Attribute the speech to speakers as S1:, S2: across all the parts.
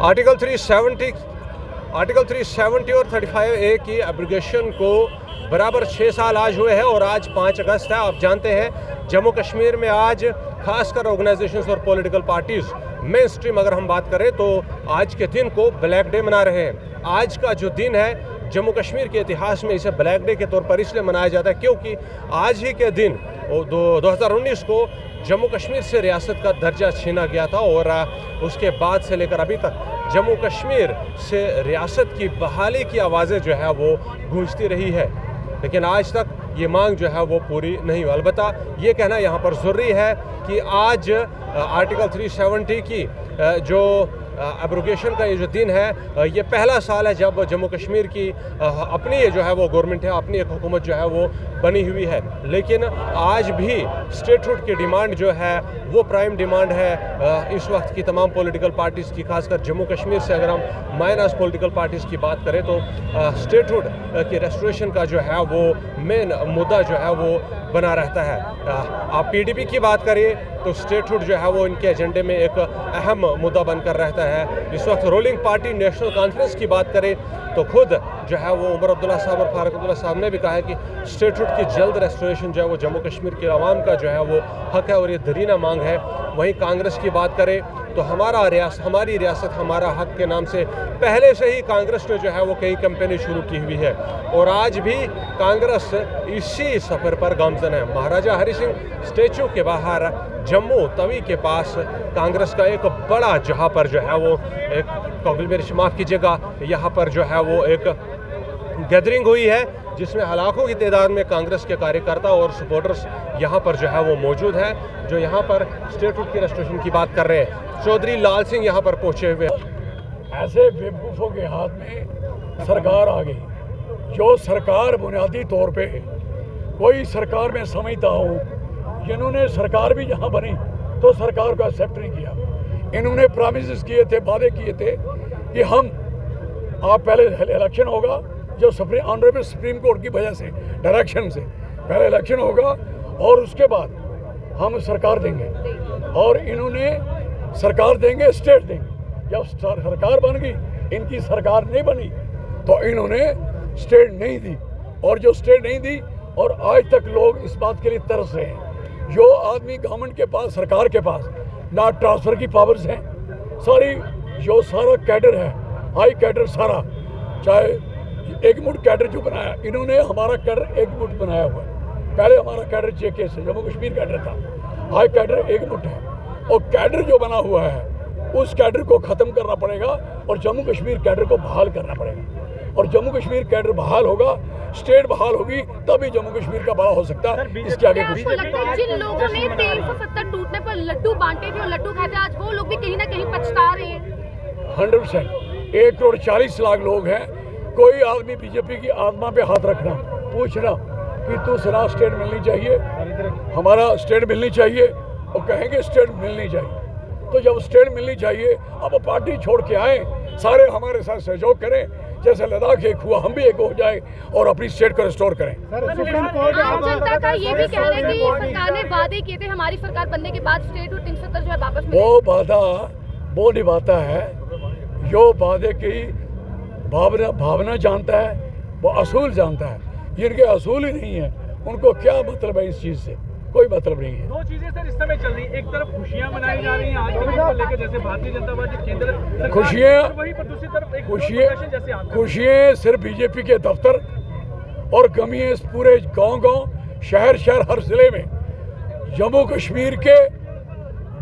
S1: Article 370 और 35A की abrogation को बराबर 6 साल आज हुए हैं और आज 5 अगस्त है। आप जानते हैं जम्मू कश्मीर में आज खासकर ऑर्गेनाइजेशंस और पॉलिटिकल पार्टीज़ मेन स्ट्रीम अगर हम बात करें तो आज के दिन को ब्लैक डे मना रहे हैं। आज का जो दिन है जम्मू कश्मीर के इतिहास में इसे ब्लैक डे के तौर पर इसलिए मनाया जाता है क्योंकि आज ही के दिन 2019 को जम्मू कश्मीर से रियासत का दर्जा छीना गया था और उसके बाद से लेकर अभी तक जम्मू कश्मीर से रियासत की बहाली की आवाज़ें जो है वो गूंजती रही है, लेकिन आज तक ये मांग जो है वो पूरी नहीं हुई। अलबत्ता ये कहना यहाँ पर ज़रूरी है कि आज आर्टिकल 370 की जो एब्रोगेशन का ये जो दिन है ये पहला साल है जब जम्मू कश्मीर की अपनी ये जो है वो गवर्नमेंट है, अपनी एक हुकूमत जो है वो बनी हुई है। लेकिन आज भी स्टेटहुड की डिमांड जो है वो प्राइम डिमांड है इस वक्त की तमाम पॉलिटिकल पार्टीज़ की। खासकर जम्मू कश्मीर से अगर हम माइनस पॉलिटिकल पार्टीज़ की बात करें तो स्टेटहुड की रेस्टोरेशन का जो है वो मेन मुद्दा जो है वो बना रहता है। आप पीडीपी की बात करिए तो स्टेटहुड जो है वो इनके एजेंडे में एक अहम मुद्दा बनकर रहता है। इस वक्त रूलिंग पार्टी नेशनल कॉन्फ्रेंस की बात करें तो खुद जो है वो उमर अब्दुल्ला साहब और फारूक अब्दुल्ला साहब ने भी कहा है कि स्टेटहुड की जल्द रेस्टोरेशन जो है वो जम्मू कश्मीर के अवाम का जो है वो हक है और ये दरीना मांग है। वहीं कांग्रेस की बात करें तो हमारी रियासत हमारा हक के नाम से पहले से ही कांग्रेस ने जो है वो कई कैंपेनें शुरू की हुई है और आज भी कांग्रेस इसी सफ़र पर गामजन है। महाराजा हरि सिंह स्टेचू के बाहर जम्मू तवी के पास कांग्रेस का एक बड़ा जहाँ पर जो है वो एक कौगल मेरी माफ़ कीजिएगा यहाँ पर जो है वो एक गैदरिंग हुई है जिसमें लाखों की तादाद में कांग्रेस के कार्यकर्ता और सपोर्टर्स यहाँ पर जो है वो मौजूद हैं जो यहाँ पर स्टेटहुड की रेस्टोरेशन की बात कर रहे हैं। चौधरी लाल सिंह यहाँ पर पहुँचे हुए
S2: ऐसे बेवकूफ़ों के हाथ में सरकार आ गई जो सरकार बुनियादी तौर पे कोई सरकार में समझता हूँ जिन्होंने सरकार भी जहाँ बनी तो सरकार को एक्सेप्ट नहीं किया। इन्होंने प्रॉमिसेस किए थे, वादे किए थे कि हम आप पहले इलेक्शन होगा जो ऑनरेबल सुप्रीम कोर्ट की वजह से डायरेक्शन से पहले इलेक्शन होगा और उसके बाद हम सरकार देंगे और इन्होंने सरकार देंगे स्टेट देंगे। जब सरकार बन गई इनकी सरकार नहीं बनी तो इन्होंने स्टेट नहीं दी और जो स्टेट नहीं दी और आज तक लोग इस बात के लिए तरस रहे हैं। जो आदमी गवर्नमेंट के पास सरकार के पास ना ट्रांसफ़र की पावर्स हैं, सारी जो सारा कैडर है हाई कैडर सारा चाहे एक मुठ कैडर जो बनाया इन्होंने हमारा कैडर एक मुठ बनाया हुआ है। पहले हमारा कैडर जेके से जम्मू कश्मीर कैडर था, हाई कैडर एक मुठ है और कैडर जो बना हुआ है उस कैडर को ख़त्म करना पड़ेगा और जम्मू कश्मीर कैडर को बहाल करना पड़ेगा और जम्मू कश्मीर कैडर बहाल होगा, स्टेट बहाल होगी तभी जम्मू कश्मीर का बड़ा हो सकता है। इसके आगे कुछ
S3: जिन लोगों ने 370 टूटने पर लड्डू बांटे थे और लड्डू खाए थे आज वो लोग भी कहीं ना कहीं पछता रहे हैं।
S2: 100% 1 करोड़ 40 लाख लोग हैं। कोई आदमी बीजेपी की आत्मा पे हाथ रखना पूछना कि तू सना स्टेट मिलनी चाहिए, हमारा स्टेट मिलनी चाहिए और कहेंगे स्टेट मिलनी चाहिए। तो जब स्टेट मिलनी चाहिए अब पार्टी छोड़ के आए, सारे हमारे साथ सहयोग करें, जैसे लद्दाख एक हुआ हम भी एक हो जाए और अपनी स्टेट को रिस्टोर करें।
S3: आम जनता का ये भी कहना है कि सरकार ने वादे किए थे हमारी सरकार बनने के बाद स्टेट और 370 जो है वापस
S2: वो वादा वो निभाता है जो वादे की भावना जानता है, वो असूल जानता है। जिनके असूल ही नहीं है उनको क्या मतलब है, इस चीज़ से कोई मतलब नहीं है।
S4: दो चीजें सर इस समय चल रही हैं, एक तरफ खुशियां मनाई जा रही हैं आज के दिन को लेकर जैसे भारतीय जनता पार्टी केंद्र
S2: खुशियाँ सिर्फ बीजेपी के दफ्तर और गमी है पूरे गांव शहर हर जिले में। जम्मू कश्मीर के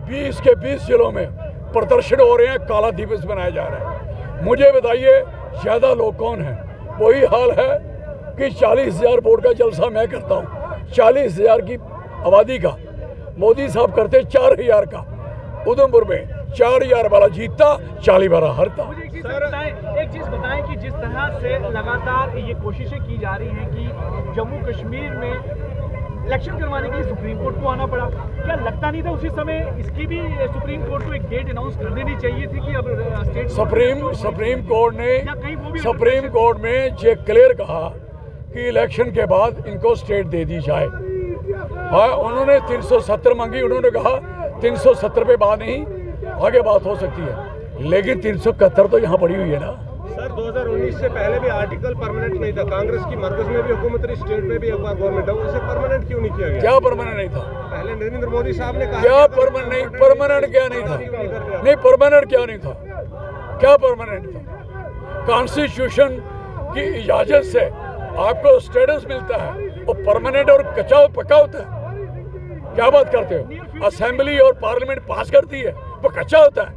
S2: 20 के 20 जिलों में प्रदर्शन हो रहे हैं, काला दिवस मनाया जा रहा है। मुझे बताइए ज़्यादा लोग कौन हैं? वही हाल है कि 40,000 वोट का जलसा मैं करता हूँ, 40,000 की आबादी का, मोदी साहब करते 4,000 का। उधमपुर में 4,000 वाला जीतता, 40 वाला हारता।
S4: मुझे एक चीज़ बताएं कि जिस तरह से लगातार ये कोशिशें की जा रही हैं कि जम्मू कश्मीर में इलेक्शन करवाने के लिए सुप्रीम कोर्ट को आना पड़ा, क्या लगता नहीं था उसी समय इसकी भी सुप्रीम कोर्ट को एक डेट अनाउंस कर देनी चाहिए थी कि अब स्टेट सुप्रीम कोर्ट ने ये क्लियर कहा कि इलेक्शन के बाद इनको स्टेट दे दी जाए।
S2: हाँ, उन्होंने 370 मांगी, उन्होंने कहा 370 पे बात नहीं, आगे बात हो सकती है, लेकिन 371 तो यहाँ पड़ी हुई है ना।
S1: सर 2019 से पहले भी आर्टिकल परमानेंट नहीं था, कांग्रेस की मरकज में भी हुकूमत रही, स्टेट में भी एक बार गवर्नमेंट है, उसे परमानेंट क्यों नहीं किया गया?
S2: क्या परमानेंट नहीं था?
S1: पहले नरेंद्र मोदी साहब ने कहा
S2: क्या परमानेंट नहीं, परमानेंट क्या नहीं था? नहीं, परमानेंट क्या नहीं था? क्या परमानेंट था? कॉन्स्टिट्यूशन की इजाजत से आपको स्टेटस मिलता है, वो परमानेंट और कच्चा पक्का होता है? क्या बात करते हो? असेंबली और पार्लियामेंट पास करती है, वो कच्चा होता है।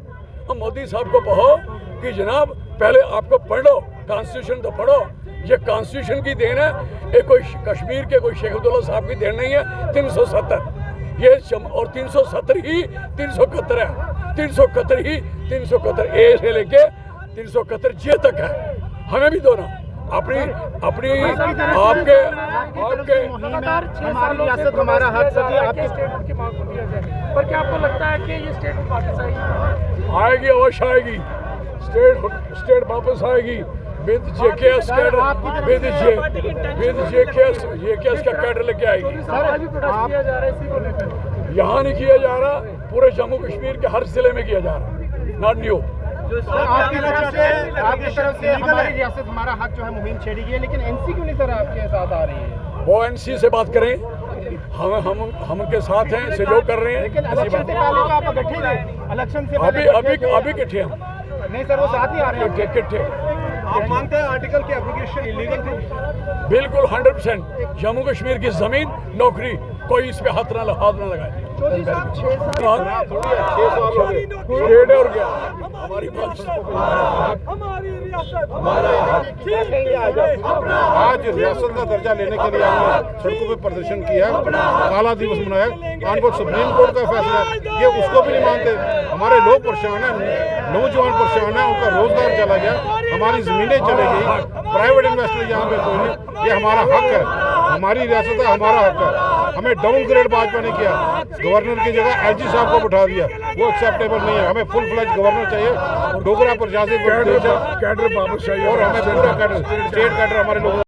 S2: हम मोदी साहब को कहो कि जनाब पहले आपको पढ़ो, कॉन्स्टिट्यूशन तो पढ़ो, ये कॉन्स्टिट्यूशन की देन है, ये कोई कश्मीर के कोई शेख अब्दुल्ला साहब की देन नहीं है। 370 ये और 370 ही 371 है, 371 ही 371 ए से लेके 371 जे तक है। हमें भी दो ना अपनी आपके
S5: हमारी रियासत हमारा हक सभी आपके स्टेटमेंट की मांग को दिया जाए, पर क्या आपको लगता है कि ये स्टेटमेंट वापस
S2: आएगी? अवश्य आएगी, स्टेट वापस आएगी with JKS cadre, with JKS का कैडर लेके आएगी।
S5: किया जा रहा है इसी को लेकर?
S2: यहाँ नहीं किया जा रहा, पूरे जम्मू कश्मीर के हर जिले में किया जा रहा है, नॉट न्यू।
S5: आपकी तरफ से हमारी रियासत हमारा हक जो है मुहिम छेड़ी गई है, लेकिन एनसी क्यों नहीं सर आपके साथ आ रही है?
S2: वो एनसी से बात करें, हम उनके साथ हैं, सहयोग कर रहे हैं।
S5: लेकिन इलेक्शन से पहले का आप इकट्ठे थे, इलेक्शन से
S2: अभी किट्ठे हम
S5: नहीं सर, वो साथ ही आ रहे हैं।
S2: किट्ठे
S1: आप मानते हैं आर्टिकल की एप्लीकेशन इलीगल थी?
S2: बिल्कुल 100%। जम्मू कश्मीर की जमीन, नौकरी, कोई इस पे हाथ ना लगाए।
S5: चौधरी साहब 6 साल
S2: और क्या हमारी बात
S6: आज रियासत का दर्जा लेने के लिए हमने सड़कों पे प्रदर्शन किया, काला दिवस मनाया। कानपुर सुप्रीम कोर्ट का फैसला है, ये उसको भी नहीं मानते। हमारे लोग परेशान हैं, नौजवान परेशान हैं, उनका रोजगार चला गया, हमारी जमीनें चली गई, प्राइवेट इन्वेस्टर यहाँ पे कोई नहीं। ये हमारा हक है, हमारी रियासत है, हमारा हक है। हमें डाउनग्रेड भाजपा ने किया, गवर्नर की जगह एलजी साहब को बिठा दिया, वो एक्सेप्टेबल नहीं है। हमें फुल फ्लेज गवर्नर चाहिए, डोगरा प्रशासन
S2: कैडर वापस चाहिए
S6: और हमें पूरा कैडर, स्टेट कैडर हमारे लोगों